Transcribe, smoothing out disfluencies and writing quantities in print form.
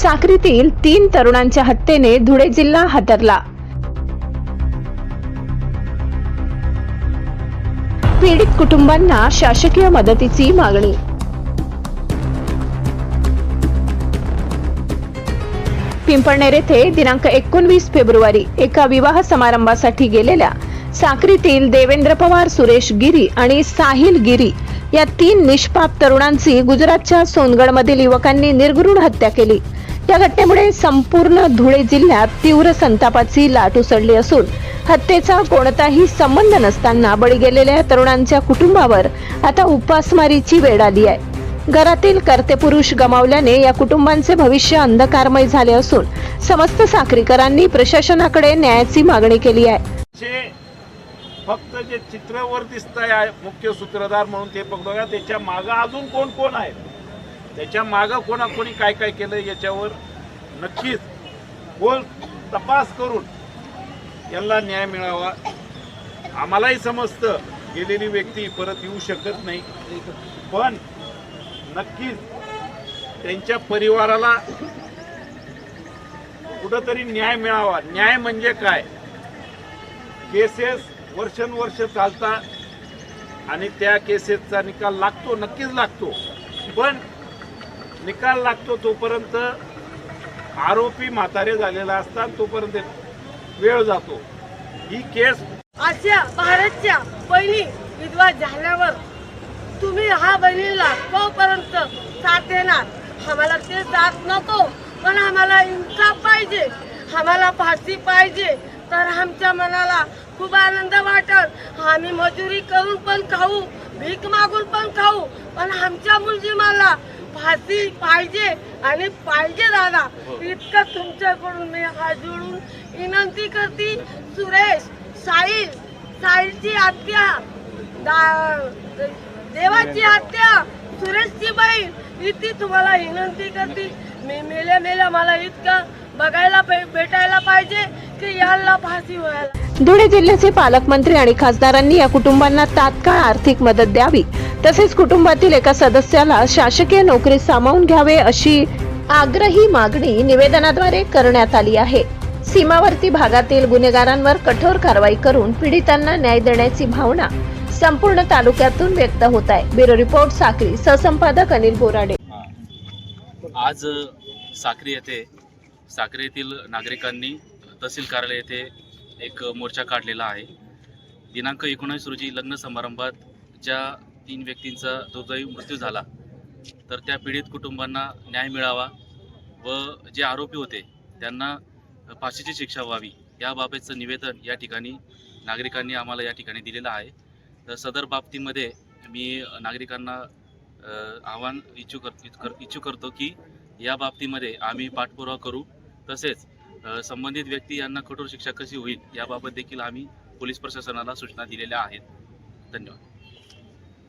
साक्रीतील 3 तरुणांच्या हत्येने धुळे जिल्हा हादरला। पीडित कुटुंबांना शासकीय मदतीची मागणी। पिंपळनेर येथे दिनांक 19 फेब्रुवारी एका विवाह समारंभासाठी गेलेल्या साक्रीतील देवेंद्र पवार, सुरेश गिरी आणि साहिल गिरी या 3 निष्पाप तरुणांची गुजरातच्या सोनगडमधील युवकांनी निर्घृण हत्या केली। या घटनेमुळे संपूर्ण धुळे जिल्ह्यात तीव्र संतापाची लाट उसळली असून हत्येचा कोणताही संबंध नसताना बळी गेलेल्या तरुणांच्या कुटुंबावर आता उपासमारीची वेळ आली आहे। घरातील कर्ते पुरुष गमावल्याने या कुटुंबांचे भविष्य अंधकारमय झाले असून समस्त साक्रीकरांनी प्रशासनाकडे न्यायाची मागणी केली आहे। फक्त जे चित्रावर दिसतंय मुख्य सूत्रधार म्हणून ते बघा, त्याच्या मागे अजून कोण कोण आहे, त्याच्या मागे कोणी काय काय केलं याच्यावर नक्कीच खोल तपास करून यांना न्याय मिळावा। आम्हालाही समजतं गेलेली व्यक्ती परत येऊ शकत नाही, पण नक्कीच त्यांच्या परिवाराला कुठंतरी न्याय मिळावा। न्याय म्हणजे काय, केसेस वर्षानुवर्ष चालतात आणि त्या केसेसचा निकाल लागतो, नक्कीच लागतो, पण निकाल लागतो तोपर्यंत आरोपी म्हातारे झालेला असतात, तोपर्यंत वेळ जातो। ही केस आशिया भारतच्या पहिली विधवा झाल्यावर तुम्ही हा बहिणीला तोपर्यंत साथ देणार, आम्हाला ते साथ नको, पण आम्हाला इन्साफ पाहिजे, आम्हाला फाशी पाहिजे, तर आमच्या मनाला खूप आनंद वाटत। आम्ही मजुरी करून पण खाऊ, भीक मागून पण खाऊ, पण आमच्या मुलगीला फाशी पाहिजे आणि पाहिजे दादा। इतकं तुमच्याकडून मी हात जोडून विनंती करते। सुरेश, साहिलची हत्या, देवाची हत्या, सुरेशची बहीण, इतकी तुम्हाला विनंती करते। मी मेल्या मला इतकं बघायला भेटायला पाहिजे की याला फाशी व्हायला। धुळे जिल्ह्याचे पालकमंत्री आणि खासदारांनी या कुटुंबांना तात्काळ आर्थिक मदत द्यावी, तसेच कुटुंबातील एका सदस्याला शासकीय नोकरीत सामावून घ्यावे अशी आग्रही मागणी निवेदनाद्वारे करण्यात आली आहे। सीमावर्ती भागातील गुन्हेगारांवर कठोर कारवाई करून पीडितांना न्याय देण्याची भावना संपूर्ण तालुक्यातून व्यक्त होत आहे। ब्युरो रिपोर्ट, साक्री, सहसंपादक अनिल बोराडे। आज साक्री येथील नागरिकांनी तहसील कार्यालय येथे एक मोर्चा काढलेला आहे। दिनांक 19 रोजी लग्न समारंभात ज्या 3 व्यक्तींचा दुर्दैवी मृत्यू झाला, तर त्या पीडित कुटुंबांना न्याय मिळावा व जे आरोपी होते त्यांना फाशीची शिक्षा व्हावी याबाबतचं निवेदन या ठिकाणी नागरिकांनी आम्हाला या ठिकाणी दिलेलं आहे। तर सदर बाबतीमध्ये मी नागरिकांना आवाहन इच्छुक करतो की या बाबतीमध्ये आम्ही पाठपुरावा करू, तसेच संबंधित व्यक्ती यांना कठोर शिक्षा कशी होईल याबाबत देखील आम्ही पोलीस प्रशासनाला सूचना दिलेल्या आहेत। धन्यवाद।